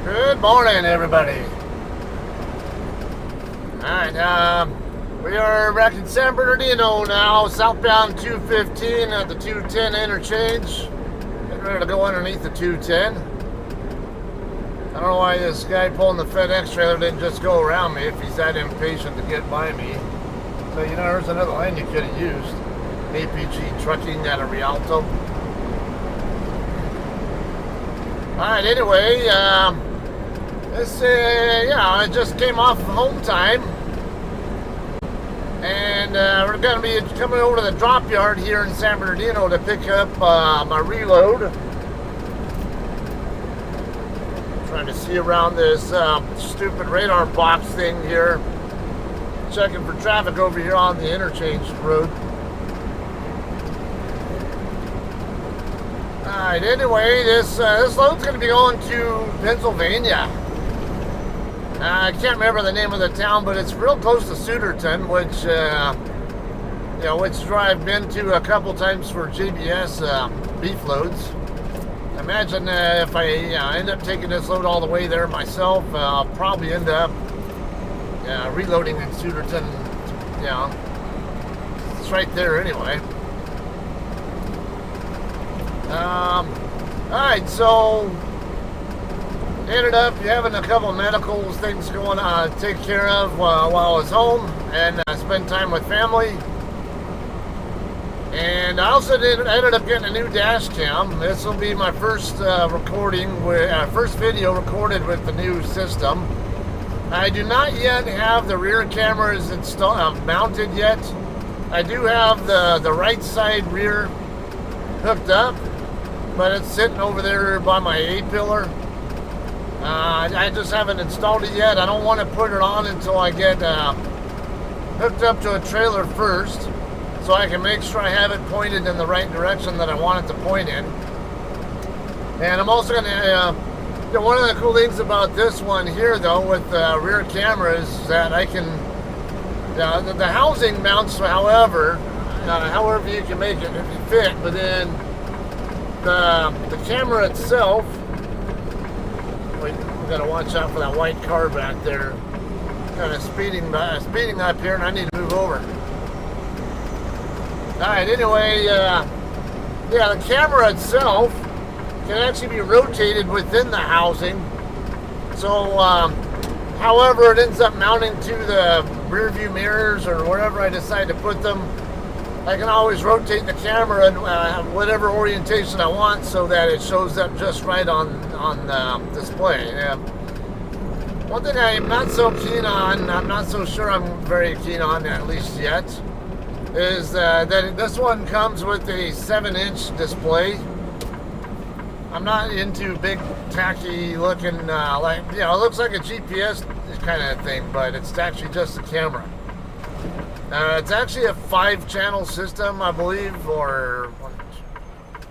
Good morning, everybody. Alright, we are back in San Bernardino now, southbound 215 at the 210 interchange. Getting ready to go underneath the 210. I don't know why this guy pulling the FedEx trailer didn't just go around me if he's that impatient to get by me. So, you know, there's another lane you could have used. APG Trucking out of Rialto. Alright, anyway, I just came off home time, and we're going to be coming over to the drop yard here in San Bernardino to pick up my reload. Trying to see around this stupid radar box thing here, checking for traffic over here on the interchange road. Alright, anyway, this load's going to be going to Pennsylvania. I can't remember the name of the town, but it's real close to Suderton, which I've been to a couple times for JBS beef loads. Imagine if I end up taking this load all the way there myself, I'll probably end up reloading in Suderton. It's right there anyway. Alright, so ended up having a couple of medical things going on to take care of while I was home and spend time with family. And I also ended up getting a new dash cam. This will be my first first video recorded with the new system. I do not yet have the rear cameras mounted yet. I do have the right side rear hooked up, but it's sitting over there by my A-pillar. I just haven't installed it yet. I don't want to put it on until I get hooked up to a trailer first, so I can make sure I have it pointed in the right direction that I want it to point in. And I'm also going to, one of the cool things about this one here, though, with rear cameras, is that I can, the housing mounts however you can make it if you fit, but then the camera itself, we gotta watch out for that white car back there, kind of speeding up here, and I need to move over. Alright, anyway, the camera itself can actually be rotated within the housing. So, however it ends up mounting to the rear view mirrors or wherever I decide to put them, I can always rotate the camera in whatever orientation I want so that it shows up just right on display. One thing I'm not so keen on, I'm not so sure I'm very keen on, at least yet, is that this one comes with a 7-inch display. I'm not into big tacky looking, it looks like a GPS kind of thing, but it's actually just a camera. It's actually a 5-channel system, I believe, or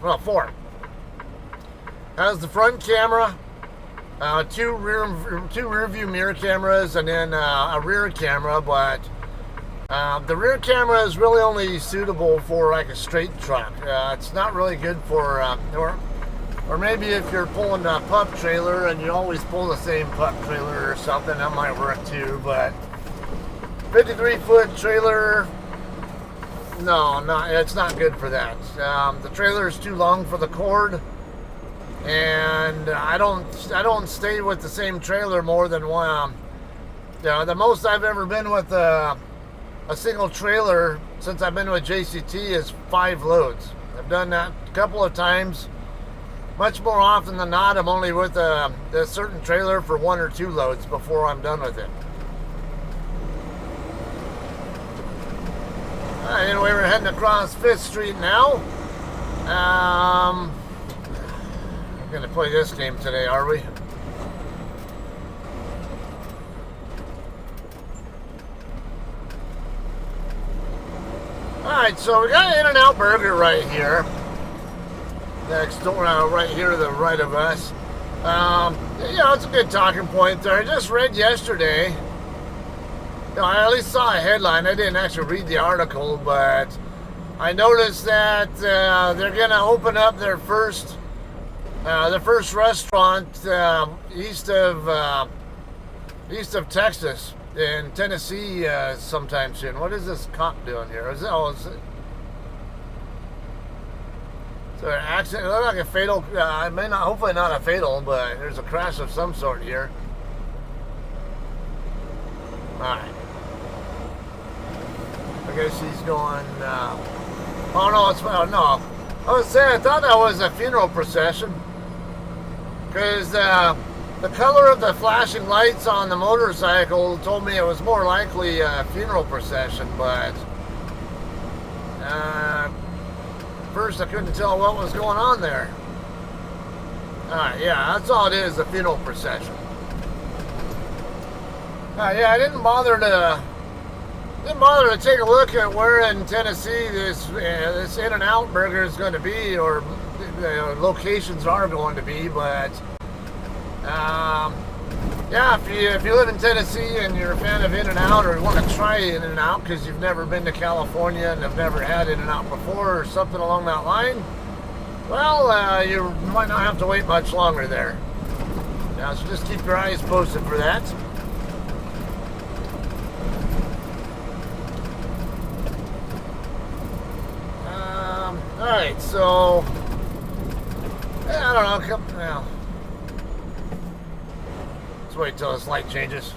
4. Has the front camera, two rear view mirror cameras, and then a rear camera. But the rear camera is really only suitable for like a straight truck. It's not really good for, or maybe if you're pulling a pup trailer and you always pull the same pup trailer or something, that might work too. But 53-foot trailer, no, it's not good for that. The trailer is too long for the cord, and I don't stay with the same trailer more than one. The most I've ever been with a single trailer since I've been with JCT is 5 loads. I've done that a couple of times. Much more often than not, I'm only with a certain trailer for 1 or 2 loads before I'm done with it. Anyway, we're heading across 5th Street now. We're going to play this game today, are we? Alright, so we got an In-N-Out Burger right here. Next door, right here to the right of us. It's a good talking point there. I just read yesterday, I at least saw a headline. I didn't actually read the article, but I noticed that they're going to open up their first The first restaurant east of Texas in Tennessee sometime soon. What is this cop doing here? Is it an accident? It looked like a fatal. It may not. Hopefully not a fatal, but there's a crash of some sort here. All right. I guess he's going. Oh no! No. I was saying I thought that was a funeral procession because the color of the flashing lights on the motorcycle told me it was more likely a funeral procession, but first I couldn't tell what was going on there. Alright, yeah, that's all it is, a funeral procession. Yeah, I didn't bother to take a look at where in Tennessee this In-N-Out Burger is going to be, or the locations are going to be, but yeah, if you live in Tennessee and you're a fan of In-N-Out or want to try In-N-Out because you've never been to California and have never had In-N-Out before or something along that line, well, you might not have to wait much longer there. Now, so just keep your eyes posted for that. Alright, so I don't know, well, let's wait till this light changes.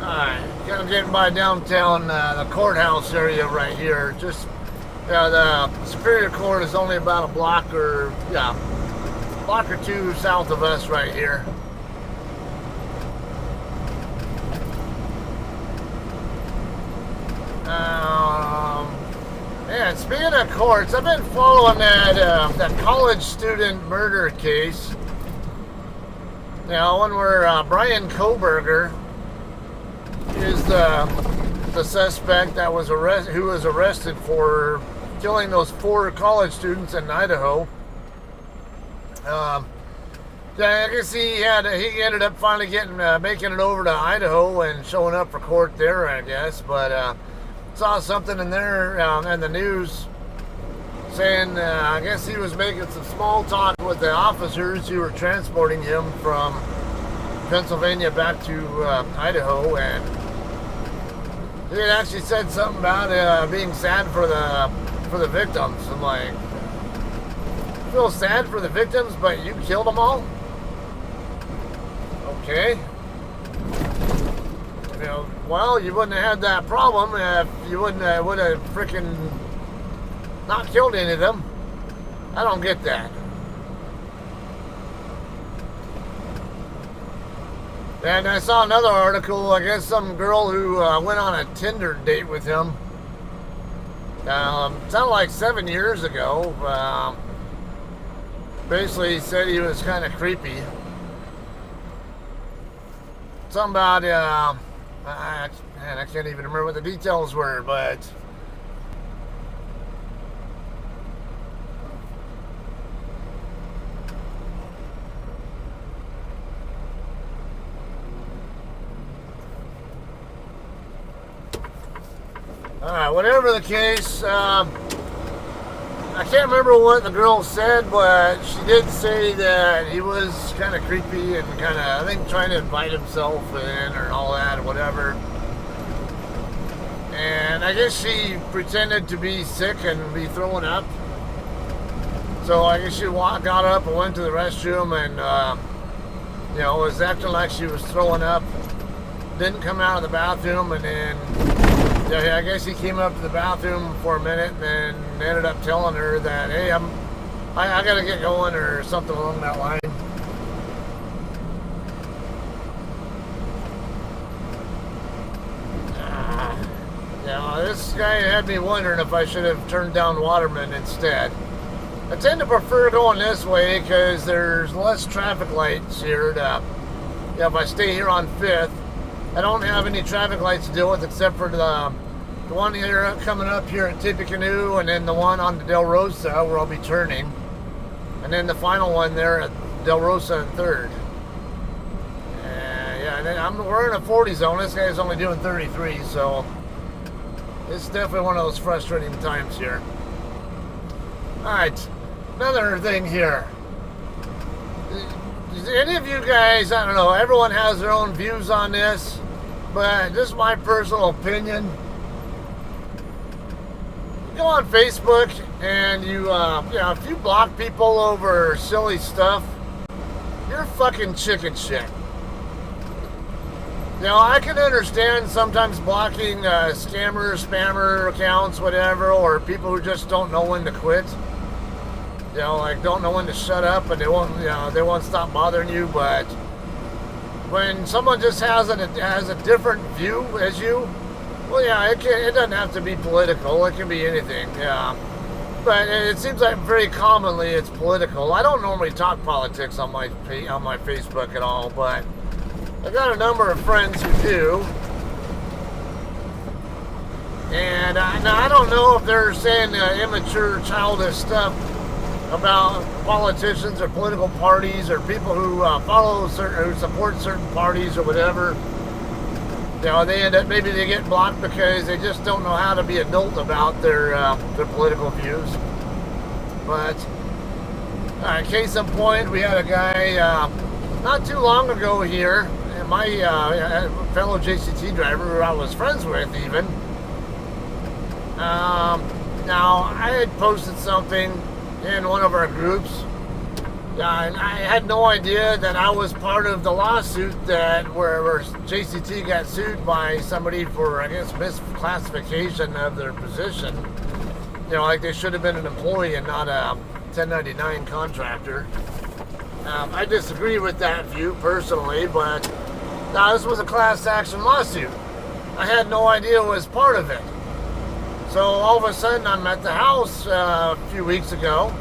Alright, kind of getting by downtown, the courthouse area right here. Just, the Superior Court is only about a block or two south of us right here. And speaking of courts, I've been following that college student murder case. You know, one where Bryan Kohberger is the suspect that was who was arrested for killing those 4 college students in Idaho. I guess he ended up finally making it over to Idaho and showing up for court there, I guess, but saw something in there in the news saying I guess he was making some small talk with the officers who were transporting him from Pennsylvania back to Idaho, and he had actually said something about being sad for the victims. I'm like, you feel sad for the victims, but you killed them all? Okay. You know, well, you wouldn't have had that problem if you would have freaking not killed any of them. I don't get that. And I saw another article, I guess some girl who went on a Tinder date with him. Sounded like 7 years ago. Basically, he said he was kind of creepy. Something about, man, I can't even remember what the details were, but alright, whatever the case, I can't remember what the girl said, but she did say that he was kind of creepy and kind of, I think, trying to invite himself in or all that or whatever. And I guess she pretended to be sick and be throwing up. So I guess she got up and went to the restroom and, you know, was acting like she was throwing up. Didn't come out of the bathroom, and then yeah, I guess he came up to the bathroom for a minute and then ended up telling her that, hey, I gotta get going or something along that line. Yeah, this guy had me wondering if I should have turned down Waterman instead. I tend to prefer going this way because there's less traffic lights here. If I stay here on 5th, I don't have any traffic lights to deal with except for the one here coming up here at Tippecanoe, and then the one on the Del Rosa where I'll be turning, and then the final one there at Del Rosa and 3rd. Yeah, we're in a 40 zone. This guy's only doing 33, so it's definitely one of those frustrating times here. Alright, another thing here. Does any of you guys, I don't know, everyone has their own views on this, but this is my personal opinion. You go on Facebook and if you block people over silly stuff, you're fucking chicken shit. I can understand sometimes blocking scammers, spammer accounts, whatever, or people who just don't know when to quit. Don't know when to shut up, and they won't stop bothering you. But when someone just has a different view as you, well, yeah, it doesn't have to be political. It can be anything. Yeah. But it seems like very commonly it's political. I don't normally talk politics on my Facebook at all, but I got a number of friends who do. And now I don't know if they're saying immature, childish stuff about politicians or political parties or people who who support certain parties or whatever. They end up, maybe they get blocked because they just don't know how to be adult about their political views. But case in point, we had a guy not too long ago here, my fellow JCT driver who I was friends with even. Now I had posted something in one of our groups. And I had no idea that I was part of the lawsuit where JCT got sued by somebody for, I guess, misclassification of their position. Like they should have been an employee and not a 1099 contractor. I disagree with that view personally, but this was a class action lawsuit. I had no idea it was part of it. So all of a sudden I'm at the house a few weeks ago,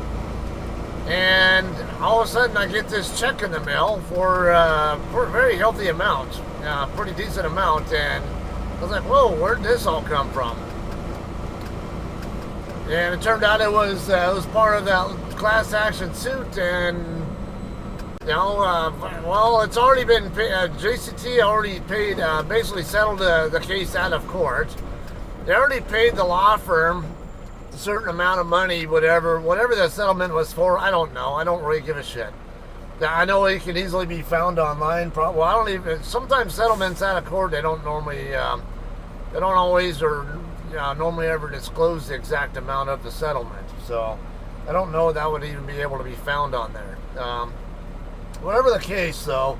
and all of a sudden I get this check in the mail for a very healthy amount, pretty decent amount, and I was like, whoa, where'd this all come from? And it turned out it was part of that class action suit, and well, it's already been paid. JCT already paid, basically settled the case out of court. They already paid the law firm a certain amount of money, whatever the settlement was for. I don't know. I don't really give a shit. I know it can easily be found online. Well, I don't even. Sometimes settlements out of court, they don't normally, they don't always or normally ever disclose the exact amount of the settlement. So I don't know that would even be able to be found on there. Whatever the case, though,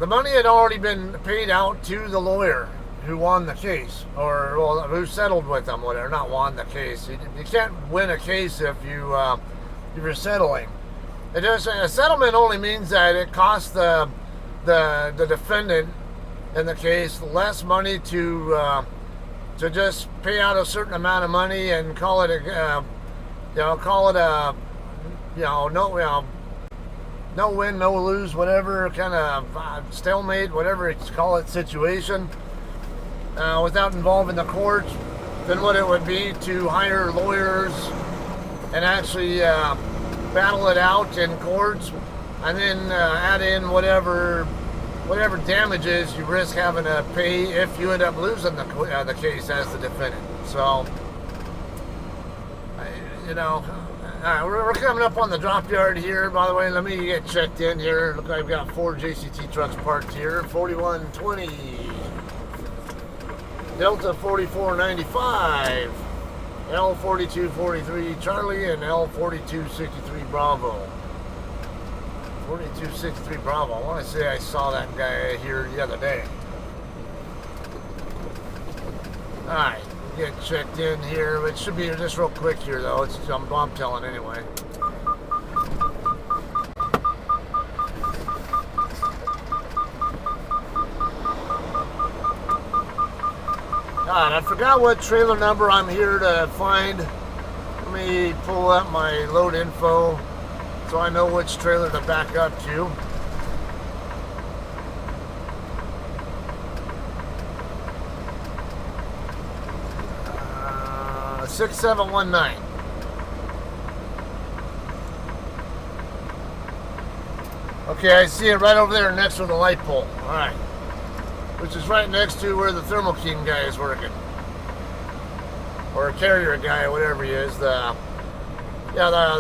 the money had already been paid out to the lawyer who won the case, or who settled with them, whatever. Not won the case. You can't win a case if you're settling. A settlement only means that it costs the defendant in the case less money to just pay out a certain amount of money and call it a no win, no lose, whatever kind of stalemate, whatever you call it, situation, without involving the court, than what it would be to hire lawyers and actually battle it out in courts, and then add in whatever damages you risk having to pay if you end up losing the case as the defendant. So, we're coming up on the drop yard here. By the way, let me get checked in here. Look, I've got 4 JCT trucks parked here. 4120, Delta 4495, L4243 Charlie, and L4263 Bravo. 4263 Bravo. I want to say I saw that guy here the other day. Alright, get checked in here. It should be just real quick here, though. I'm telling anyway. God, I forgot what trailer number I'm here to find. Let me pull up my load info so I know which trailer to back up to. 6719. Okay, I see it right over there next to the light pole. Alright. Which is right next to where the Thermo King guy is working. or a carrier guy, whatever he is. The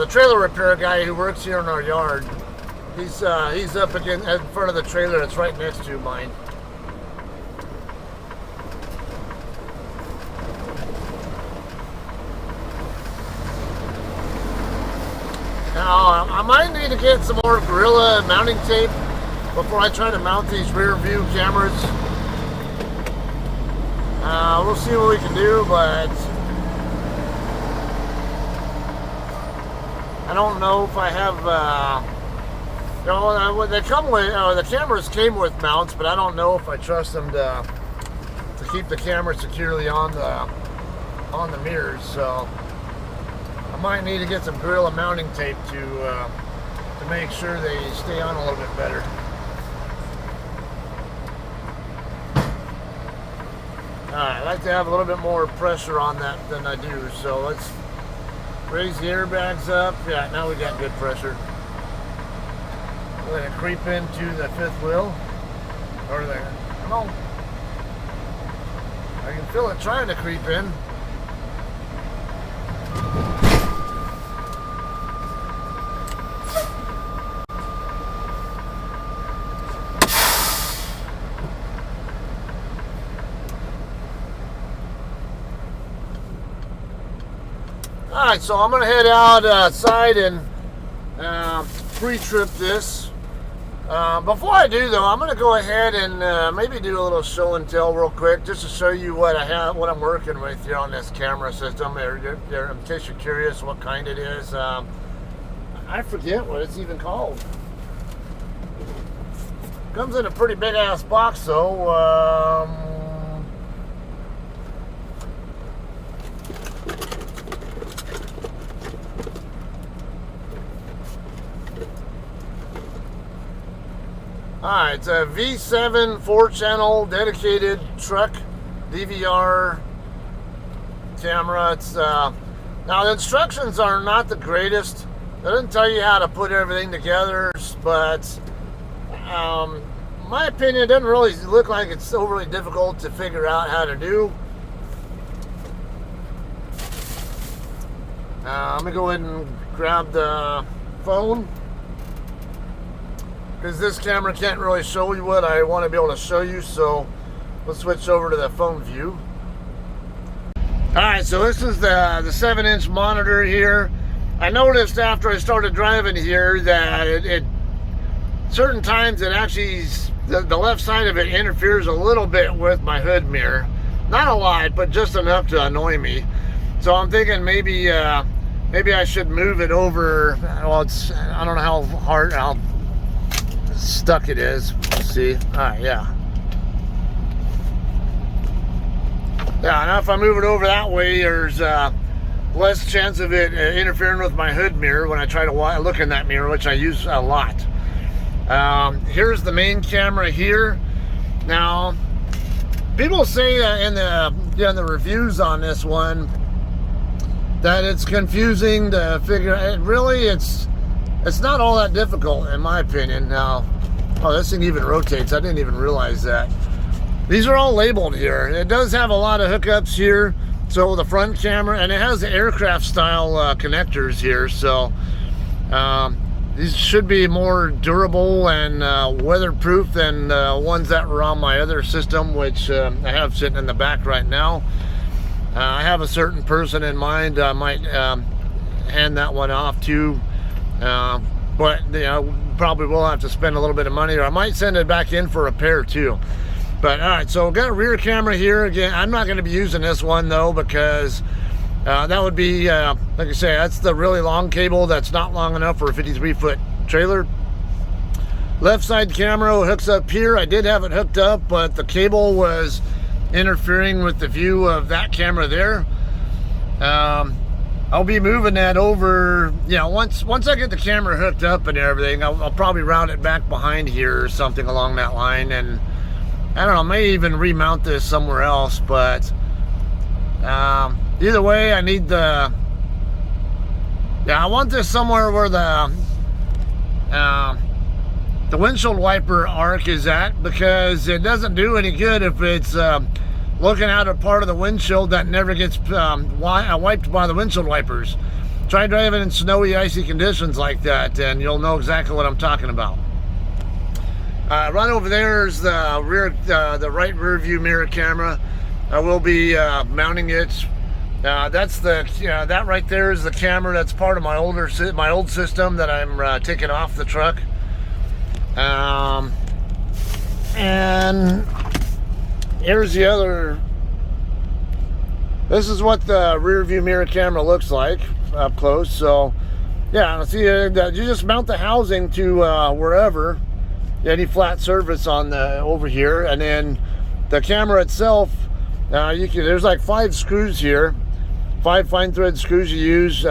trailer repair guy who works here in our yard. He's up again in front of the trailer that's right next to mine. Now, I might need to get some more Gorilla mounting tape before I try to mount these rear view cameras. We'll see what we can do, but I don't know if I have, they come with, the cameras came with mounts, but I don't know if I trust them to keep the camera securely on the mirrors, so I might need to get some Gorilla mounting tape to make sure they stay on a little bit better. Alright, I like to have a little bit more pressure on that than I do, so let's raise the airbags up. Yeah, now we got good pressure. Let it creep into the fifth wheel. Over there. Come on. I can feel it trying to creep in. Alright, so I'm going to head outside and pre-trip this. Before I do, though, I'm going to go ahead and maybe do a little show and tell real quick, just to show you what what I'm working with here on this camera system. In case you're curious what kind it is. I forget what it's even called. Comes in a pretty big ass box, though. Alright, it's a V7 4-channel dedicated truck DVR camera. It's now the instructions are not the greatest. They didn't tell you how to put everything together, but in my opinion, it doesn't really look like it's overly difficult to figure out how to do. I'm gonna go ahead and grab the phone, because this camera can't really show you what I want to be able to show you, so let's switch over to the phone view. Alright, so this is the 7-inch monitor here. I noticed after I started driving here that it certain times it actually, the left side of it interferes a little bit with my hood mirror. Not a lot, but just enough to annoy me. So I'm thinking maybe I should move it over. Well, I don't know how hard, how stuck it is. Let's see. Alright, yeah. Yeah, now if I move it over that way, there's less chance of it interfering with my hood mirror when I try to look in that mirror, which I use a lot. Here's the main camera here. Now, people say in the reviews on this one that it's confusing to figure. It's not all that difficult, in my opinion. Now, oh, this thing even rotates. I didn't even realize that. These are all labeled here. It does have a lot of hookups here. So the front camera, and it has the aircraft style connectors here. So these should be more durable and weatherproof than ones that were on my other system, which I have sitting in the back right now. I have a certain person in mind I might hand that one off to. But probably will have to spend a little bit of money, or I might send it back in for repair too. But all right, so got a rear camera here. Again, I'm not going to be using this one though, because that would be like I say, that's the really long cable that's not long enough for a 53-foot trailer. Left side camera hooks up here. I did have it hooked up, but the cable was interfering with the view of that camera there. I'll be moving that over, once I get the camera hooked up and everything, I'll probably route it back behind here or something along that line, and I don't know, may even remount this somewhere else. But either way, I need I want this somewhere where the windshield wiper arc is at, because it doesn't do any good if it's looking at a part of the windshield that never gets wiped by the windshield wipers. Try driving in snowy, icy conditions like that, and you'll know exactly what I'm talking about. Right over there is the right rear view mirror camera. I will be mounting it. That's that right there is the camera that's part of my old system that I'm taking off the truck. And here's the other. This is what the rear view mirror camera looks like up close. So yeah, see, you just mount the housing to wherever, any flat surface on the over here, and then the camera itself. There's like 5 screws here, 5 fine thread screws you use.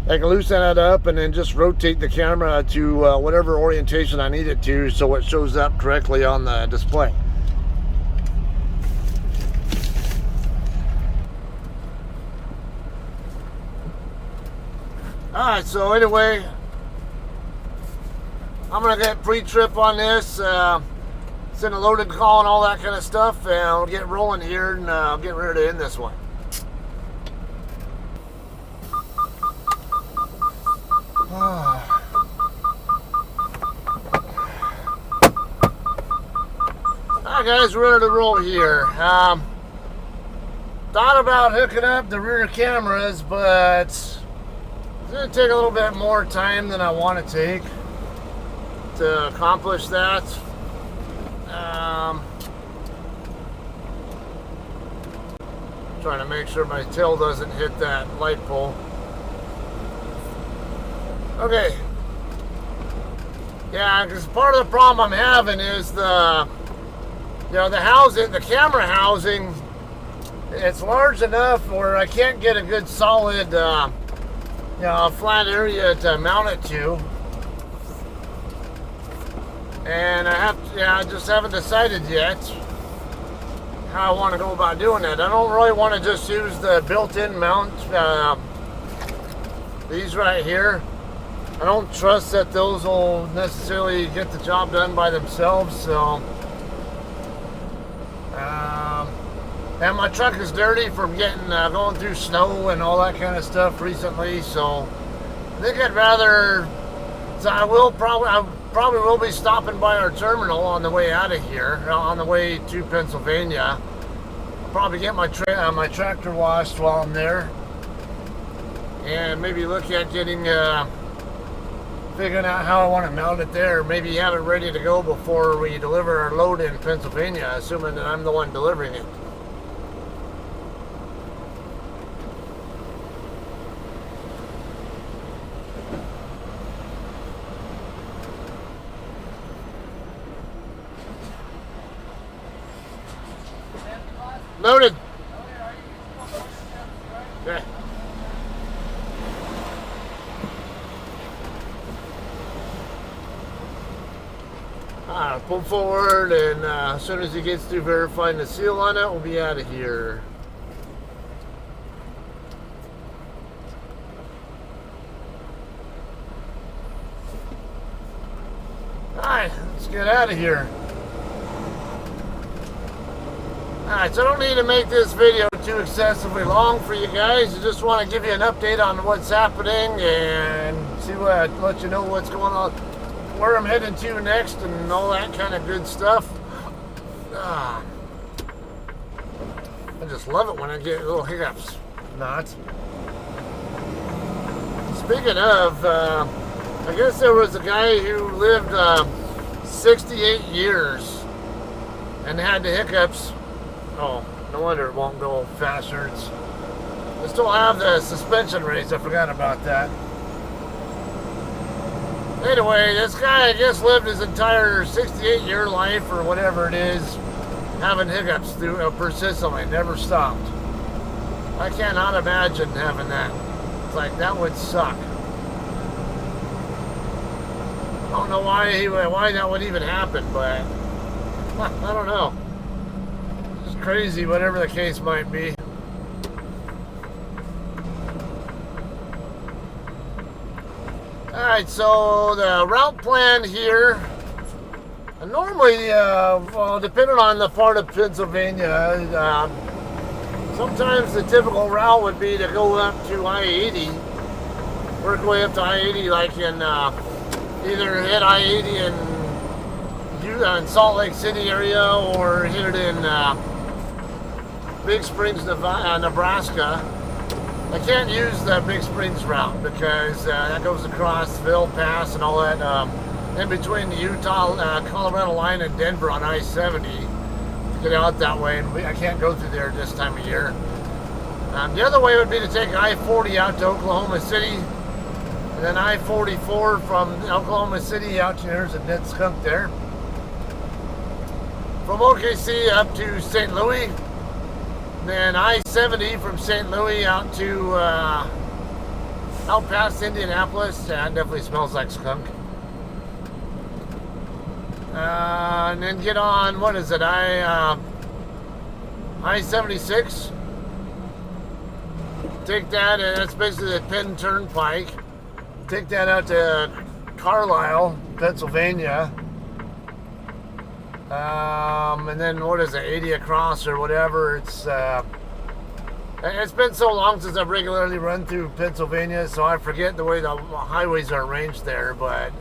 I can loosen that up and then just rotate the camera to whatever orientation I need it to, so it shows up correctly on the display. Alright, so anyway, I'm going to get pre-trip on this, send a loaded call and all that kind of stuff, and I'll get rolling here, and I'll get ready to end this one. Alright guys, we're ready to roll here. Thought about hooking up the rear cameras, but it's going to take a little bit more time than I want to take to accomplish that. Trying to make sure my tail doesn't hit that light pole. Okay. Yeah, because part of the problem I'm having is the housing, the camera housing. It's large enough where I can't get a good solid, flat area to mount it to. And I just haven't decided yet how I want to go about doing it. I don't really want to just use the built-in mount, these right here. I don't trust that those will necessarily get the job done by themselves, so. And my truck is dirty from going through snow and all that kind of stuff recently, so I think I'd rather. So I probably will be stopping by our terminal on the way out of here, on the way to Pennsylvania. I'll probably get my tractor washed while I'm there, and maybe look at getting figuring out how I want to mount it there. Maybe have it ready to go before we deliver our load in Pennsylvania, assuming that I'm the one delivering it. Loaded. Okay. Pull forward, and as soon as he gets through verifying the seal on it, we'll be out of here. Alright, let's get out of here. Alright, so I don't need to make this video too excessively long for you guys. I just want to give you an update on what's happening and let you know what's going on, where I'm heading to next, and all that kind of good stuff. I just love it when I get little hiccups. Not. Speaking of, I guess there was a guy who lived 68 years and had the hiccups. Oh, no wonder it won't go faster. I still have the suspension raised. I forgot about that. Anyway, this guy, I guess, lived his entire 68-year life, or whatever it is, having hiccups persistently, never stopped. I cannot imagine having that. It's like, that would suck. I don't know why that would even happen, but I don't know. It's crazy, whatever the case might be. Alright, so the route plan here And normally, well, depending on the part of Pennsylvania, sometimes the typical route would be to go up to I-80, work way up to I-80, like in either hit I-80 in Salt Lake City area, or hit it in Big Springs, Nebraska. I can't use the Big Springs route because that goes across Ville Pass and all that in between the Utah, Colorado line and Denver on I-70 to get out that way, and I can't go through there this time of year. The other way would be to take I-40 out to Oklahoma City, and then I-44 from Oklahoma City out to, there's a dead skunk there, from OKC up to St. Louis, then I-70 from St. Louis out to out past Indianapolis. Yeah, it definitely smells like skunk. And then get on, what is it, I-76. Take that, and that's basically the Penn Turnpike. Take that out to Carlisle, Pennsylvania. And then what is it, 80 across or whatever. It's been so long since I've regularly run through Pennsylvania, so I forget the way the highways are arranged there, but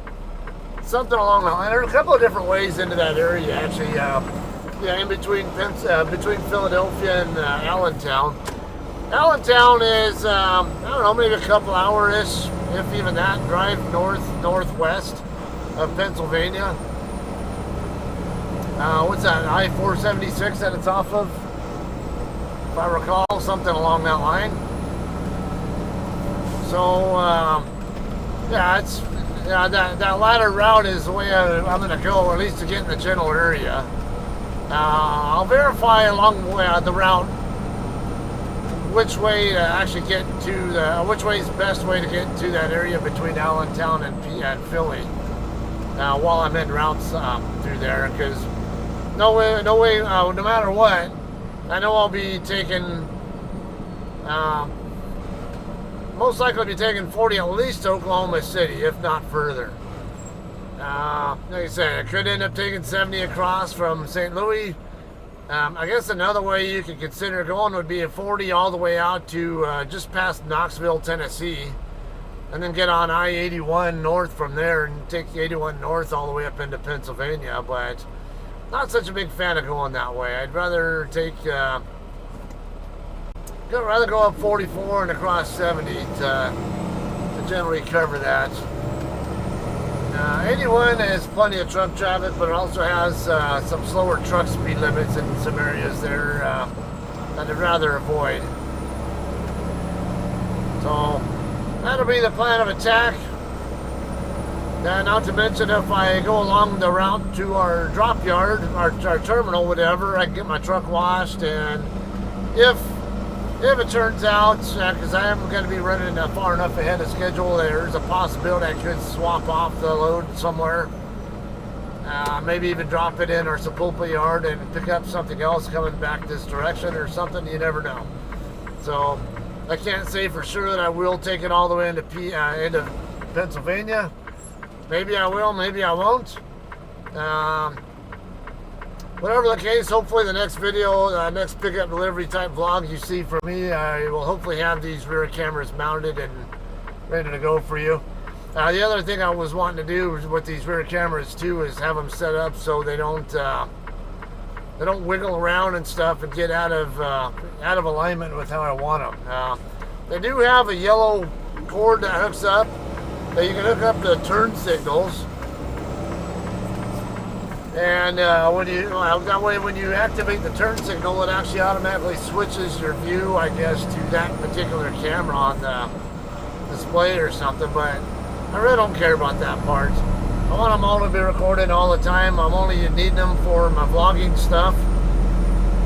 something along that line. There are a couple of different ways into that area, actually. Yeah, in between between Philadelphia and Allentown. Allentown is, I don't know, maybe a couple hour-ish, if even that, drive northwest of Pennsylvania. What's that, I-476 that it's off of? If I recall, something along that line. So, yeah, it's that latter route is the way I'm going to go, or at least to get in the general area. I'll verify along the route which way to actually get to which way is the best way to get to that area between Allentown and Philly. While I'm in routes through there, because no matter what, I know I'll be taking most likely be taking 40 at least to Oklahoma City, if not further. Like I said, I could end up taking 70 across from St. Louis. I guess another way you could consider going would be a 40 all the way out to just past Knoxville, Tennessee, and then get on I-81 north from there and take the 81 north all the way up into Pennsylvania. But not such a big fan of going that way. I'd rather take go up 44 and across 70 to generally cover that. 81 has plenty of truck traffic, but it also has some slower truck speed limits in some areas there that I'd rather avoid. So that'll be the plan of attack. Not to mention, if I go along the route to our drop yard, our terminal, whatever, I can get my truck washed, and if it turns out, because I am going to be running far enough ahead of schedule, there's a possibility I could swap off the load somewhere. Maybe even drop it in our Sapulpa yard and pick up something else coming back this direction or something. You never know. So I can't say for sure that I will take it all the way into Pennsylvania. Maybe I will, maybe I won't. Whatever the case, hopefully the next video, next pickup delivery type vlog you see from me, I will hopefully have these rear cameras mounted and ready to go for you. The other thing I was wanting to do with these rear cameras too is have them set up so they don't wiggle around and stuff and get out of alignment with how I want them. They do have a yellow cord that hooks up. That you can hook up the turn signals. And that way when you activate the turn signal, it actually automatically switches your view, I guess, to that particular camera on the display or something. But I really don't care about that part. I want them all to be recorded all the time. I'm only needing them for my vlogging stuff.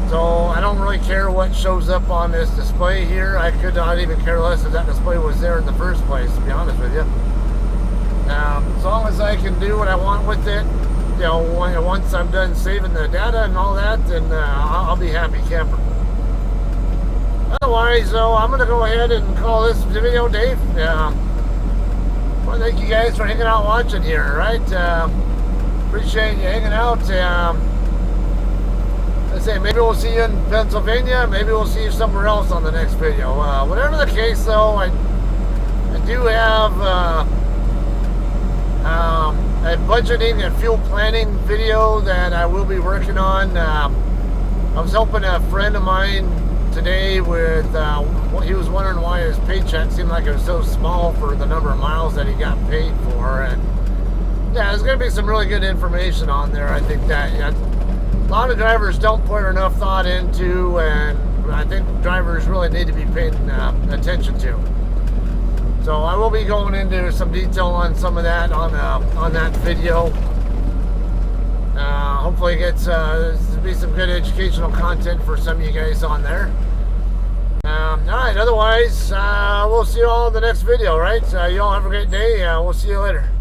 So I don't really care what shows up on this display here. I could not even care less if that display was there in the first place, to be honest with you. As long as I can do what I want with it, you know, once I'm done saving the data and all that, then I'll be happy camper. Otherwise, though, I'm going to go ahead and call this video Dave. Well, thank you guys for hanging out watching here, right? appreciate you hanging out. Let's say maybe we'll see you in Pennsylvania. Maybe we'll see you somewhere else on the next video. Whatever the case, though, I do have a budgeting and fuel planning video that I will be working on. I was helping a friend of mine today with, he was wondering why his paycheck seemed like it was so small for the number of miles that he got paid for. And yeah, there's going to be some really good information on there. I think that a lot of drivers don't put enough thought into, and I think drivers really need to be paying attention to. So I will be going into some detail on some of that on that video. Hopefully it gets to be some good educational content for some of you guys on there. Alright, otherwise, we'll see you all in the next video, right? You all have a great day. We'll see you later.